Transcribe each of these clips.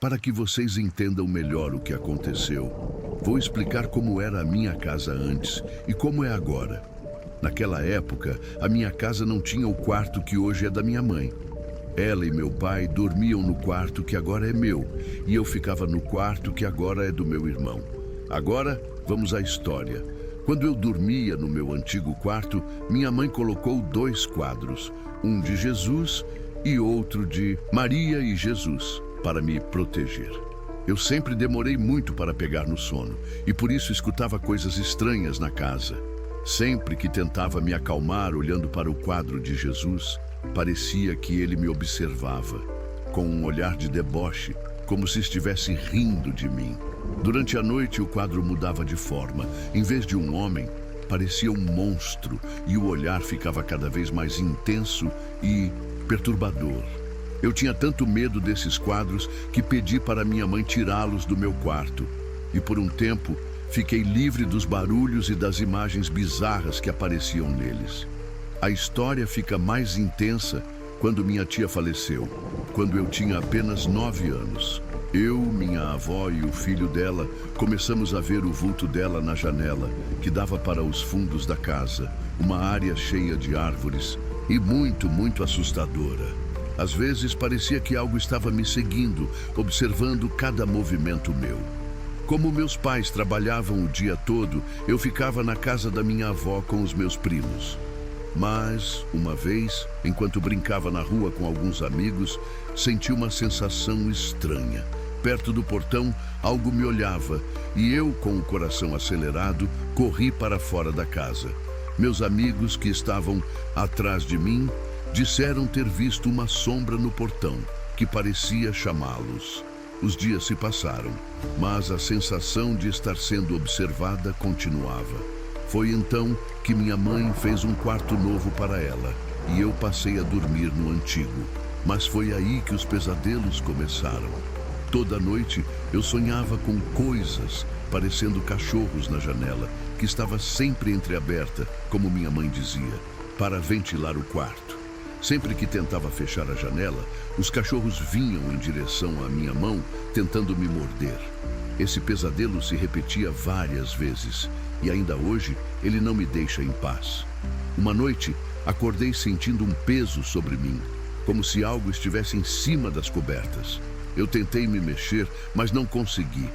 Para que vocês entendam melhor o que aconteceu, vou explicar como era a minha casa antes e como é agora. Naquela época, a minha casa não tinha o quarto que hoje é da minha mãe. Ela e meu pai dormiam no quarto que agora é meu, e eu ficava no quarto que agora é do meu irmão. Agora, vamos à história. Quando eu dormia no meu antigo quarto, minha mãe colocou 2 quadros, um de Jesus e outro de Maria e Jesus, para me proteger. Eu sempre demorei muito para pegar no sono, e por isso escutava coisas estranhas na casa. Sempre que tentava me acalmar olhando para o quadro de Jesus, parecia que ele me observava, com um olhar de deboche, como se estivesse rindo de mim. Durante a noite, o quadro mudava de forma. Em vez de um homem, parecia um monstro, e o olhar ficava cada vez mais intenso e perturbador. Eu tinha tanto medo desses quadros que pedi para minha mãe tirá-los do meu quarto. E por um tempo, fiquei livre dos barulhos e das imagens bizarras que apareciam neles. A história fica mais intensa quando minha tia faleceu, quando eu tinha apenas 9 anos. Eu, minha avó e o filho dela começamos a ver o vulto dela na janela, que dava para os fundos da casa, uma área cheia de árvores e muito assustadora. Às vezes parecia que algo estava me seguindo, observando cada movimento meu. Como meus pais trabalhavam o dia todo, eu ficava na casa da minha avó com os meus primos. Mas, uma vez, enquanto brincava na rua com alguns amigos, senti uma sensação estranha. Perto do portão, algo me olhava e eu, com o coração acelerado, corri para fora da casa. Meus amigos que estavam atrás de mim disseram ter visto uma sombra no portão, que parecia chamá-los. Os dias se passaram, mas a sensação de estar sendo observada continuava. Foi então que minha mãe fez um quarto novo para ela e eu passei a dormir no antigo. Mas foi aí que os pesadelos começaram. Toda noite eu sonhava com coisas parecendo cachorros na janela, que estava sempre entreaberta, como minha mãe dizia, para ventilar o quarto. Sempre que tentava fechar a janela, os cachorros vinham em direção à minha mão, tentando me morder. Esse pesadelo se repetia várias vezes, e ainda hoje ele não me deixa em paz. Uma noite, acordei sentindo um peso sobre mim, como se algo estivesse em cima das cobertas. Eu tentei me mexer, mas não consegui.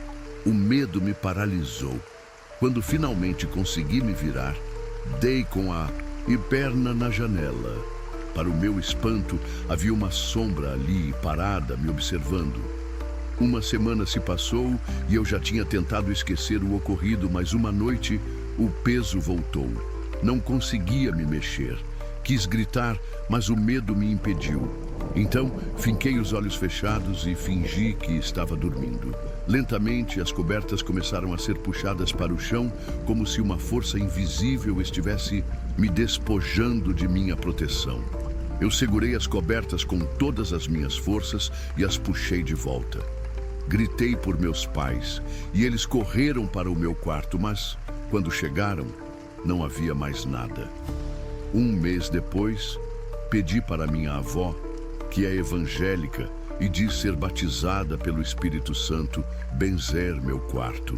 O medo me paralisou. Quando finalmente consegui me virar, dei com a perna na janela. Para o meu espanto, havia uma sombra ali, parada, me observando. Uma semana se passou e eu já tinha tentado esquecer o ocorrido, mas uma noite o peso voltou. Não conseguia me mexer. Quis gritar, mas o medo me impediu. Então, finquei os olhos fechados e fingi que estava dormindo. Lentamente, as cobertas começaram a ser puxadas para o chão, como se uma força invisível estivesse me despojando de minha proteção. Eu segurei as cobertas com todas as minhas forças e as puxei de volta. Gritei por meus pais e eles correram para o meu quarto, mas, quando chegaram, não havia mais nada. Um mês depois, pedi para minha avó, que é evangélica e diz ser batizada pelo Espírito Santo, benzer meu quarto.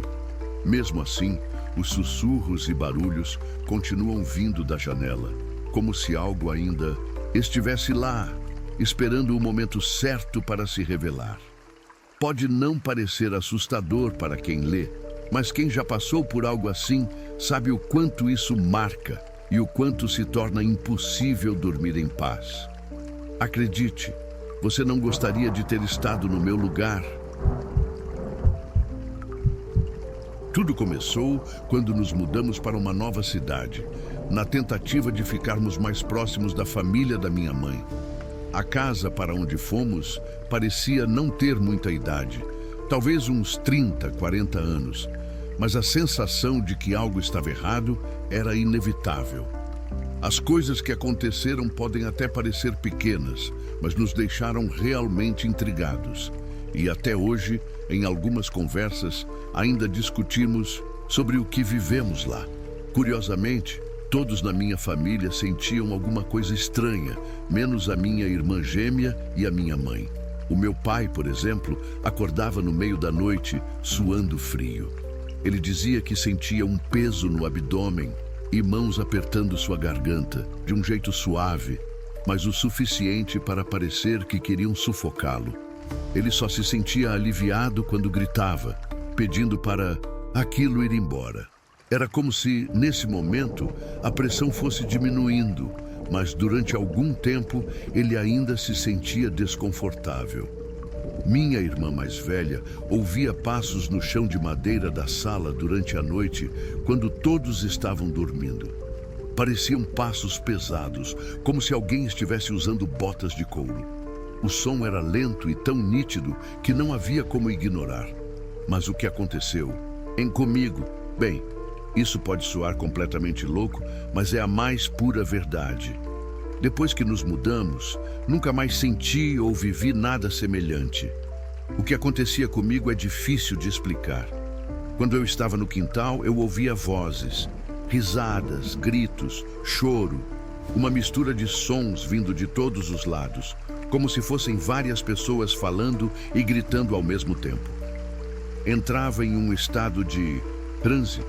Mesmo assim, os sussurros e barulhos continuam vindo da janela, como se algo ainda estivesse lá, esperando o momento certo para se revelar. Pode não parecer assustador para quem lê, mas quem já passou por algo assim sabe o quanto isso marca e o quanto se torna impossível dormir em paz. Acredite, você não gostaria de ter estado no meu lugar. Tudo começou quando nos mudamos para uma nova cidade, na tentativa de ficarmos mais próximos da família da minha mãe. A casa para onde fomos parecia não ter muita idade, talvez uns 30, 40 anos, mas a sensação de que algo estava errado era inevitável. As coisas que aconteceram podem até parecer pequenas, mas nos deixaram realmente intrigados. E até hoje, em algumas conversas, ainda discutimos sobre o que vivemos lá. Curiosamente, todos na minha família sentiam alguma coisa estranha, menos a minha irmã gêmea e a minha mãe. O meu pai, por exemplo, acordava no meio da noite, suando frio. Ele dizia que sentia um peso no abdômen e mãos apertando sua garganta, de um jeito suave, mas o suficiente para parecer que queriam sufocá-lo. Ele só se sentia aliviado quando gritava, pedindo para aquilo ir embora. Era como se, nesse momento, a pressão fosse diminuindo, mas durante algum tempo ele ainda se sentia desconfortável. Minha irmã mais velha ouvia passos no chão de madeira da sala durante a noite, quando todos estavam dormindo. Pareciam passos pesados, como se alguém estivesse usando botas de couro. O som era lento e tão nítido que não havia como ignorar. Mas o que aconteceu comigo? Bem, isso pode soar completamente louco, mas é a mais pura verdade. Depois que nos mudamos, nunca mais senti ou vivi nada semelhante. O que acontecia comigo é difícil de explicar. Quando eu estava no quintal, eu ouvia vozes, risadas, gritos, choro, uma mistura de sons vindo de todos os lados, como se fossem várias pessoas falando e gritando ao mesmo tempo. Entrava em um estado de transe,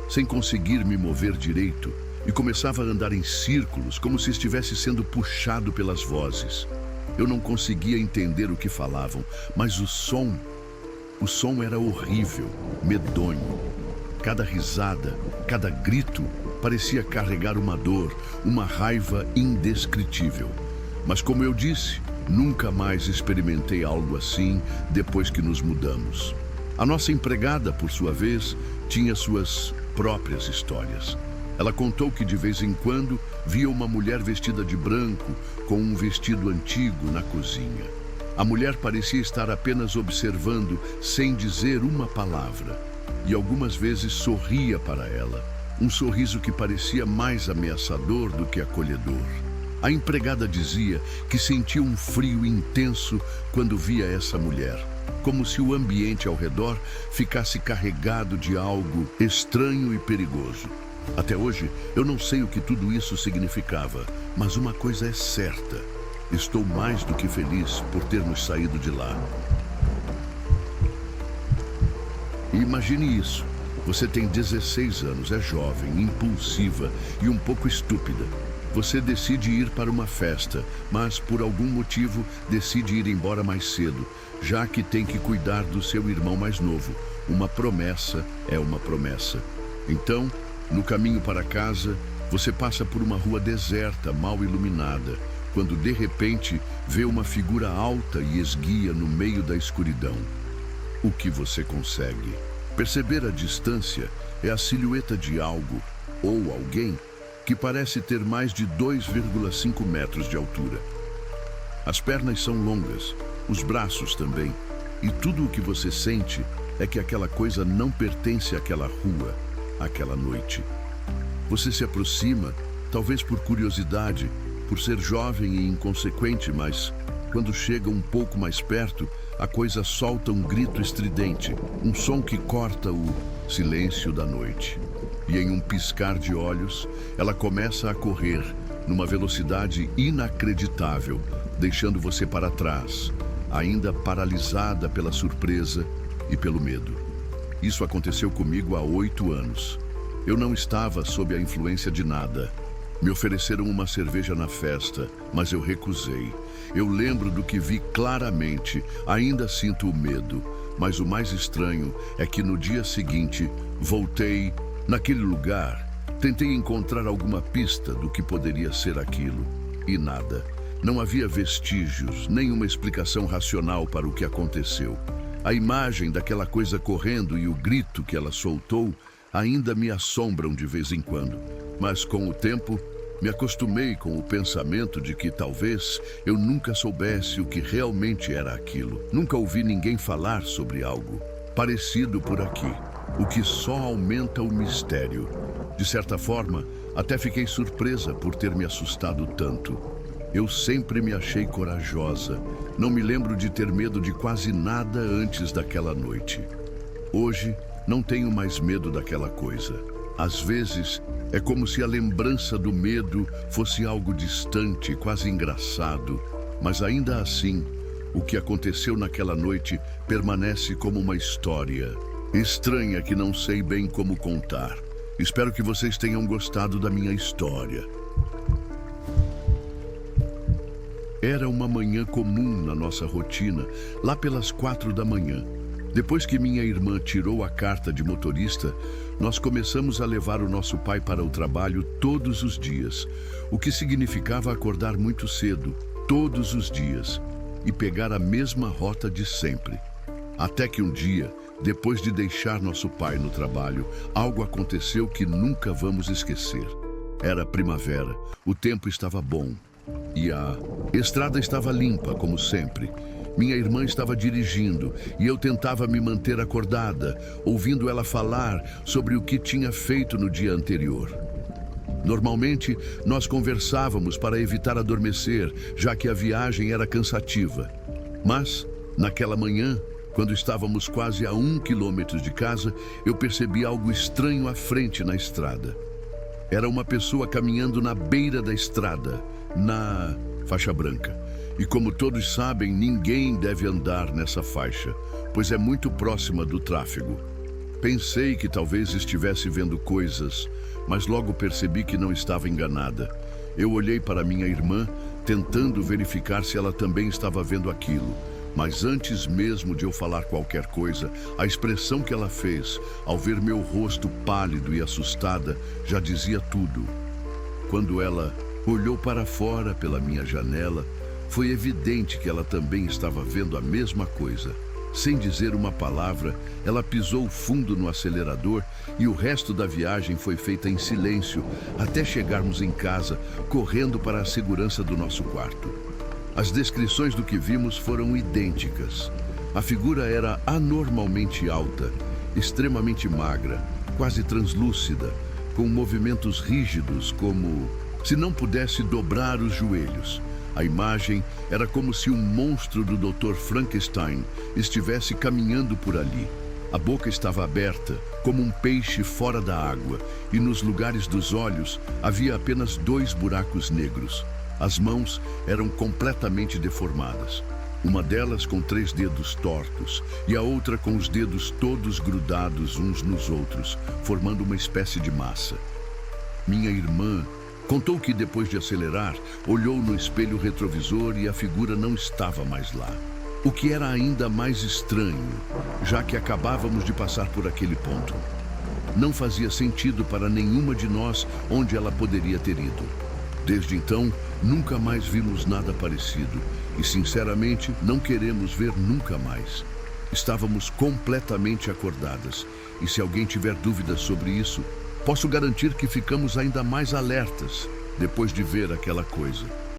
sem conseguir me mover direito, e começava a andar em círculos, como se estivesse sendo puxado pelas vozes. Eu não conseguia entender o que falavam, mas o som era horrível, medonho. Cada risada, cada grito parecia carregar uma dor, uma raiva indescritível. Mas como eu disse, nunca mais experimentei algo assim depois que nos mudamos. A nossa empregada, por sua vez, tinha suas próprias histórias. Ela contou que de vez em quando via uma mulher vestida de branco com um vestido antigo na cozinha. A mulher parecia estar apenas observando sem dizer uma palavra e algumas vezes sorria para ela, um sorriso que parecia mais ameaçador do que acolhedor. A empregada dizia que sentia um frio intenso quando via essa mulher, como se o ambiente ao redor ficasse carregado de algo estranho e perigoso. Até hoje, eu não sei o que tudo isso significava, mas uma coisa é certa: estou mais do que feliz por termos saído de lá. E imagine isso. Você tem 16 anos, é jovem, impulsiva e um pouco estúpida. Você decide ir para uma festa, mas por algum motivo decide ir embora mais cedo, já que tem que cuidar do seu irmão mais novo. Uma promessa é uma promessa. Então, no caminho para casa, você passa por uma rua deserta, mal iluminada, quando de repente vê uma figura alta e esguia no meio da escuridão. O que você consegue perceber à distância é a silhueta de algo, ou alguém, que parece ter mais de 2,5 metros de altura. As pernas são longas, os braços também, e tudo o que você sente é que aquela coisa não pertence àquela rua, àquela noite. Você se aproxima, talvez por curiosidade, por ser jovem e inconsequente, mas quando chega um pouco mais perto, a coisa solta um grito estridente, um som que corta o silêncio da noite. E em um piscar de olhos, ela começa a correr numa velocidade inacreditável, deixando você para trás, ainda paralisada pela surpresa e pelo medo. Isso aconteceu comigo há 8 anos. Eu não estava sob a influência de nada. Me ofereceram uma cerveja na festa, mas eu recusei. Eu lembro do que vi claramente, ainda sinto o medo, mas o mais estranho é que no dia seguinte voltei naquele lugar, tentei encontrar alguma pista do que poderia ser aquilo, e nada. Não havia vestígios, nenhuma explicação racional para o que aconteceu. A imagem daquela coisa correndo e o grito que ela soltou ainda me assombram de vez em quando, mas com o tempo me acostumei com o pensamento de que talvez eu nunca soubesse o que realmente era aquilo. Nunca ouvi ninguém falar sobre algo parecido por aqui, o que só aumenta o mistério. De certa forma, até fiquei surpresa por ter me assustado tanto. Eu sempre me achei corajosa. Não me lembro de ter medo de quase nada antes daquela noite. Hoje, não tenho mais medo daquela coisa. Às vezes, é como se a lembrança do medo fosse algo distante, quase engraçado, mas ainda assim, O que aconteceu naquela noite permanece como uma história estranha que não sei bem como contar. Espero que vocês tenham gostado da minha história. Era uma manhã comum na nossa rotina, lá pelas 4 da manhã. Depois que minha irmã tirou a carta de motorista, nós começamos a levar o nosso pai para o trabalho todos os dias, o que significava acordar muito cedo, todos os dias, e pegar a mesma rota de sempre. Até que um dia, depois de deixar nosso pai no trabalho, algo aconteceu que nunca vamos esquecer. Era primavera, o tempo estava bom e a estrada estava limpa, como sempre. Minha irmã estava dirigindo e eu tentava me manter acordada, ouvindo ela falar sobre o que tinha feito no dia anterior. Normalmente, nós conversávamos para evitar adormecer, já que a viagem era cansativa. Mas, naquela manhã, quando estávamos quase a 1 quilômetro de casa, eu percebi algo estranho à frente na estrada. Era uma pessoa caminhando na beira da estrada, na faixa branca. E como todos sabem, ninguém deve andar nessa faixa, pois é muito próxima do tráfego. Pensei que talvez estivesse vendo coisas, mas logo percebi que não estava enganada. Eu olhei para minha irmã, tentando verificar se ela também estava vendo aquilo. Mas antes mesmo de eu falar qualquer coisa, a expressão que ela fez, ao ver meu rosto pálido e assustada, já dizia tudo. Quando ela olhou para fora pela minha janela, foi evidente que ela também estava vendo a mesma coisa. Sem dizer uma palavra, ela pisou fundo no acelerador e o resto da viagem foi feita em silêncio, até chegarmos em casa, correndo para a segurança do nosso quarto. As descrições do que vimos foram idênticas. A figura era anormalmente alta, extremamente magra, quase translúcida, com movimentos rígidos, como se não pudesse dobrar os joelhos. A imagem era como se um monstro do Dr. Frankenstein estivesse caminhando por ali. A boca estava aberta, como um peixe fora da água, e nos lugares dos olhos havia apenas 2 buracos negros. As mãos eram completamente deformadas. Uma delas com 3 dedos tortos e a outra com os dedos todos grudados uns nos outros, formando uma espécie de massa. Minha irmã contou que depois de acelerar, olhou no espelho retrovisor e a figura não estava mais lá. O que era ainda mais estranho, já que acabávamos de passar por aquele ponto. Não fazia sentido para nenhuma de nós onde ela poderia ter ido. Desde então, nunca mais vimos nada parecido e, sinceramente, não queremos ver nunca mais. Estávamos completamente acordadas e, se alguém tiver dúvidas sobre isso, posso garantir que ficamos ainda mais alertas depois de ver aquela coisa.